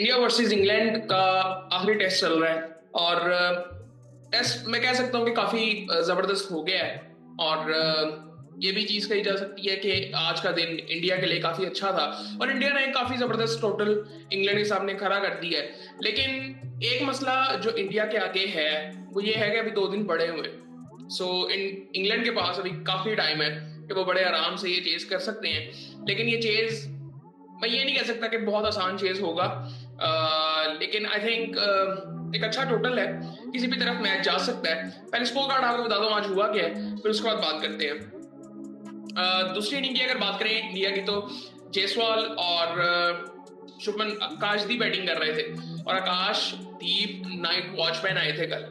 India versus England का आखिरी test चल रहा है और टेस्ट मैं कह सकता हूँ कि काफी जबरदस्त हो गया है। और ये भी चीज कही जा सकती है कि आज का दिन इंडिया के लिए काफी अच्छा था और इंडिया ने एक काफी जबरदस्त टोटल इंग्लैंड के सामने खड़ा कर दिया है। लेकिन एक मसला जो इंडिया के आगे है वो ये है कि अभी 2 दिन पड़े हुए हैं। इंग्लैंड के पास अभी काफी टाइम है कि वो बड़े आराम से ये चेज कर सकते हैं। लेकिन ये चेज मैं ये नहीं कह सकता कि बहुत आसान चेज होगा। लेकिन आई थिंक एक अच्छा टोटल है, किसी भी तरफ मैच जा सकता है। पहले स्कोर कार्ड आपको बता दूं आज हुआ क्या है, फिर उसके बाद बात करते हैं। दूसरी इनिंग की अगर बात करें इंडिया की, तो जायसवाल और शुभमन आकाशदीप बैटिंग कर रहे थे और आकाशदीप नाइट वॉचमैन आए थे कल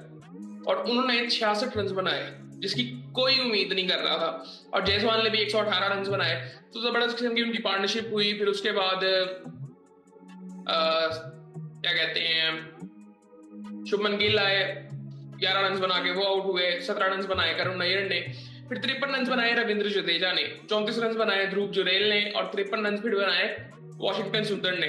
और उन्होंने 66 रन बनाए जिसकी कोई उम्मीद नहीं कर रहा था। और जायसवाल ने भी 118 रन बनाए। तो जबरदस्त किस्म की उनकी पार्टनरशिप हुई। फिर उसके बाद क्या कहते हैं, शुभमन गिल आए, 11 रन बना के वो आउट हुए। 17 रन बनाए करुण नायर ने। फिर 53 रन बनाए रविंद्र जडेजा ने। 34 रन बनाए ध्रुव जुरेल ने और 53 रन फिर बनाए वॉशिंगटन सुंदर ने।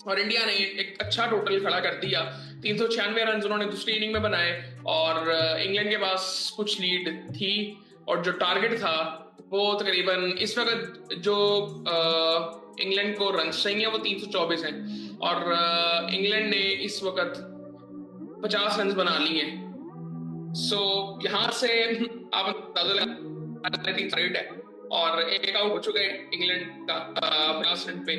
और इंडिया ने एक अच्छा टोटल खड़ा कर दिया। 396 रन उन्होंने दूसरी इनिंग में बनाए और इंग्लैंड के पास कुछ लीड थी और जो टारगेट था वो तकरीबन इस वक्त जो इंग्लैंड को रन चाहिए वो 324 हैं और इंग्लैंड ने इस वक्त 50 रन बना लिए हैं। यहाँ से आप अंदाजा लगा टारगेट है और एक आउट हो चुका है इंग्लैंड का 50 रन पे।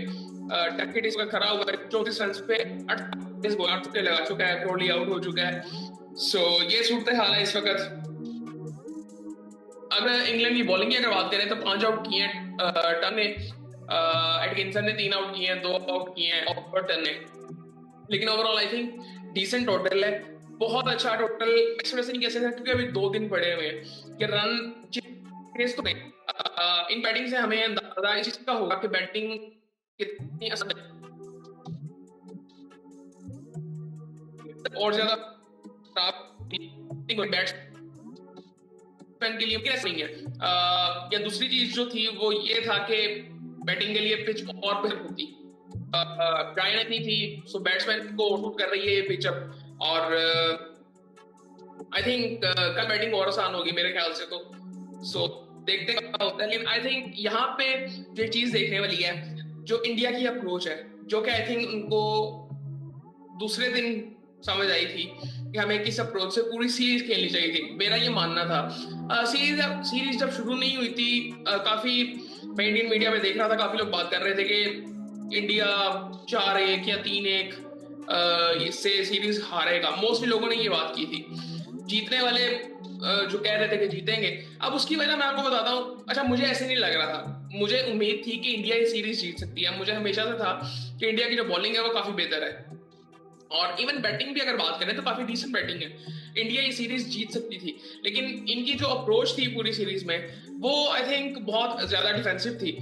टारगेट इस वक्त खड़ा हुआ है 34 रन पे। 38 बॉल लगा चुका है, कोहली आउट हो चुका है। ये सूरत हाल है इस वक्त। अगर इंग्लैंड की बॉलिंग की अगर बात करें तो 5 आउट किए हैं टन ने, एटकिंसन ने 3 आउट किए हैं, 2 आउट किए हैं ऑफर्टन ने। लेकिन overall I think decent total है, बहुत अच्छा टोटल। इस वजह से नहीं कह सकते क्योंकि अभी 2 दिन पड़े हुए हैं कि रन तो नहीं। इन बैटिंग से हमें अंदाजा इस चीज का होगा कि बैटिंग कितनी असर और ज्यादा बैट्समैन के लिए कैसे नहीं है। या दूसरी चीज जो थी वो ये था कि बैटिंग के लिए पिच और बेहतर होती। ड्राई नहीं थी, सो बैट्समैन को शूट कर रही है ये पिच अब। और आई थिंक कल बैटिंग और आसान होगी मेरे ख्याल से। तो देखते हैं क्या होता है। लेकिन आई थिंक यहाँ पे जो चीज देखने वाली है जो इंडिया की अप्रोच है, जो कि आई थिंक उनको दूसरे दिन समझ आई थी कि हमें किस अप्रोच से पूरी सीरीज खेलनी चाहिए थी। मेरा ये मानना था। सीरीज जब शुरू नहीं हुई थी, काफी मैं इंडियन मीडिया में देख रहा था, काफी लोग बात कर रहे थे कि इंडिया 4-1 या 3-1 इससे सीरीज हारेगा। मोस्टली लोगों ने ये बात की थी। जीतने वाले जो कह रहे थे कि जीतेंगे। अब उसकी वजह मैं आपको बताता हूँ। अच्छा, मुझे ऐसे नहीं लग रहा था, मुझे उम्मीद थी कि इंडिया ये सीरीज जीत सकती है। मुझे हमेशा से था कि इंडिया की जो बॉलिंग है वो काफी बेहतर है और इवन बैटिंग भी अगर बात करें तो काफी डिसेंट बैटिंग है। इंडिया ये सीरीज जीत सकती थी। लेकिन इनकी जो अप्रोच थी पूरी सीरीज में वो आई थिंक बहुत ज्यादा डिफेंसिव थी,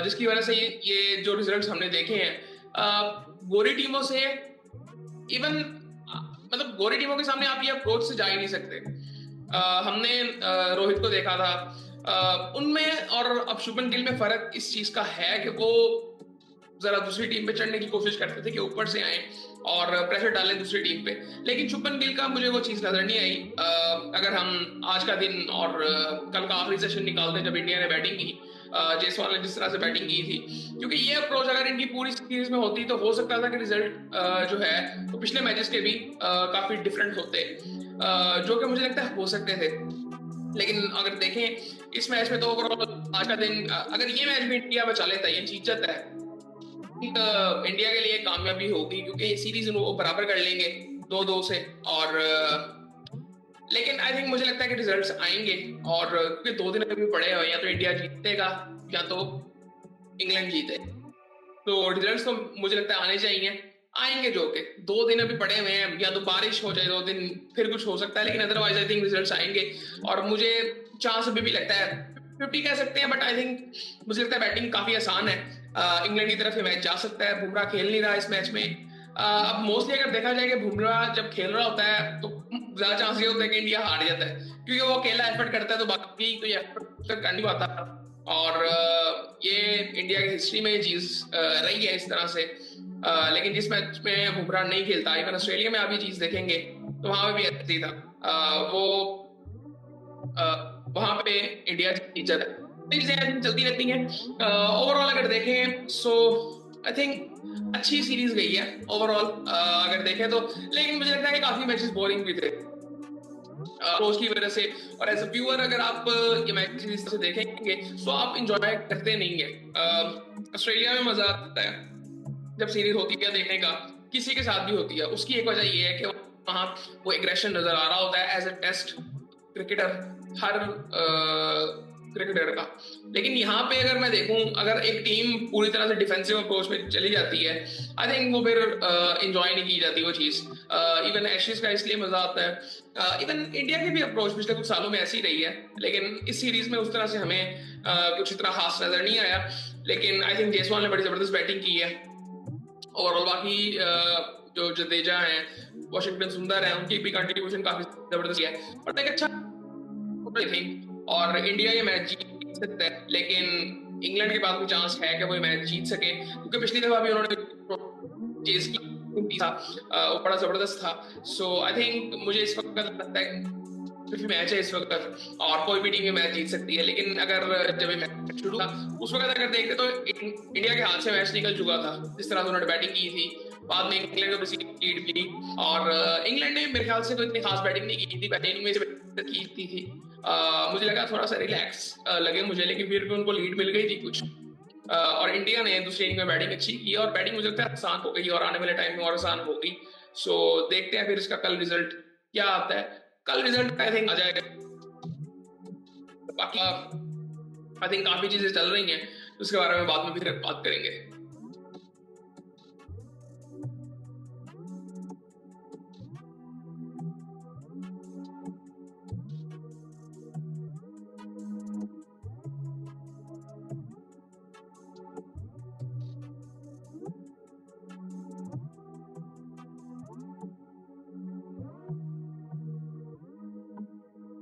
जिसकी वजह से ये जो रिजल्ट्स हमने देखे हैं गोरी टीमों से, इवन मतलब गोरी टीमों के सामने आप ये अप्रोच से जा ही नहीं सकते। हमने रोहित को देखा था, उनमें और अब शुभमन गिल में फर्क इस चीज का है कि वो जरा दूसरी टीम पे चढ़ने की कोशिश करते थे कि ऊपर से आए और प्रेशर डालें दूसरी टीम पे। लेकिन शुभमन गिल का मुझे वो चीज नजर नहीं आई। अगर हम आज का दिन और कल का आखिरी सेशन निकालते हैं जब इंडिया ने बैटिंग की, जायसवाल ने जिस तरह से बैटिंग की थी, क्योंकि ये अप्रोच अगर इनकी पूरी सीरीज में होती तो हो सकता था कि रिजल्ट जो है वो पिछले मैचेस के भी काफी डिफरेंट होते, जो कि मुझे लगता है हो सकते थे। लेकिन अगर देखें इस मैच में तो ओवरऑल आज का दिन, अगर ये मैच भी इंडिया बचा लेता है, ये जीत जाता है, इंडिया के लिए कामयाबी होगी क्योंकि सीरीज वो बराबर कर लेंगे 2-2 से। और लेकिन आई थिंक मुझे लगता है कि रिजल्ट्स आएंगे और क्योंकि 2 दिन अभी पड़े हुए, या तो इंडिया जीतेगा या तो इंग्लैंड जीते। तो रिजल्ट्स तो मुझे लगता है आने चाहिए, आएंगे जो कि 2 दिन अभी पड़े हुए हैं। या तो बारिश हो जाए 2 दिन, फिर कुछ हो सकता है, लेकिन अदरवाइज आई थिंक रिजल्ट्स आएंगे। और मुझे चांस अभी भी लगता है 50 कह सकते हैं, बट आई थिंक मुझे लगता है बैटिंग काफी आसान है। इंग्लैंड की तरफ से मैच जा सकता है। बुमराह खेल नहीं रहा इस मैच में। अब मोस्टली अगर देखा जाए कि बुमराह जब खेल रहा होता है तो ज्यादा चांस ये होता है कि इंडिया हार जाता है, क्योंकि वो अकेला एफर्ट करता है तो बाकी कोई एफर्ट कर नहीं पाता। और ये इंडिया की हिस्ट्री में ये चीज रही है इस तरह से। लेकिन जिस मैच में बुमराह नहीं खेलता, इवन ऑस्ट्रेलिया में आप ये चीज देखेंगे तो वहां पे भी ऐसे ही था। वो वहां पे इंडिया टीचर है, चीजें ऐसी चलती रहती हैं। ओवरऑल अगर देखें सो आई थिंक अच्छी सीरीज गई है ओवरऑल अगर देखें तो। लेकिन मुझे लगता है कि काफी मैचेस बोरिंग भी थे रोज की वजह से। और एज अ व्यूअर अगर आप ये मैच इस तरह से देखेंगे तो आप इंजॉय करते नहीं है। ऑस्ट्रेलिया में मजा आता है जब सीरीज होती है देखने का, किसी के साथ भी होती है। उसकी एक वजह ये है कि वहां वो एग्रेशन नजर आ रहा होता है एज अ टेस्ट क्रिकेटर हर क्रिकेटर का। लेकिन यहाँ पे अगर मैं देखूं, अगर एक टीम पूरी तरह से डिफेंसिव अप्रोच में चली जाती है, आई थिंक वो फिर इंजॉय नहीं की जाती वो चीज। इवन एशेज का इसलिए मजा आता है। इवन इंडिया की भी अप्रोच पिछले कुछ सालों में ऐसी रही है, लेकिन इस सीरीज में उस तरह से हमें कुछ इतना खास नजर नहीं आया। लेकिन आई थिंक जायसवाल ने बड़ी जबरदस्त बैटिंग की है ओवरऑल। बाकी जो जडेजा है, वॉशिंगटन सुंदर है, उनकी भी कंट्रीब्यूशन काफी जबरदस्त है। बट एक अच्छा थिंक, और इंडिया ये मैच जीत सकता है, लेकिन इंग्लैंड के पास भी चांस है कि वो मैच जीत सके, क्योंकि पिछली दफा भी उन्होंने चेस की था, वो बड़ा जबरदस्त था। सो आई थिंक मुझे इस वक्त लगता है कुछ मैच है इस वक्त और कोई भी टीम ये मैच जीत सकती है। लेकिन अगर जब ये मैच शुरू था उस वक्त अगर देखते तो इंडिया के हाथ से मैच निकल चुका था, जिस तरह से उन्होंने बैटिंग की थी। बाद में इंग्लैंड को लीड मिली, और इंग्लैंड ने मेरे ख्याल से कोई इतनी खास बैटिंग नहीं की थी, बैटिंग में से की थी। मुझे लगा थोड़ा सा रिलैक्स लगे मुझे, लेकिन फिर भी उनको लीड मिल गई थी कुछ। और इंडिया ने दूसरी इनिंग में बैटिंग अच्छी की, और बैटिंग मुझे लगता है आसान हो गई और आने वाले टाइम में और आसान होगी। सो देखते हैं फिर इसका कल रिजल्ट क्या आता है। कल रिजल्ट आई थिंक आ जाएगा। बाकी आई थिंक काफी चीजें चल रही हैं, उसके बारे में बाद में फिर बात करेंगे।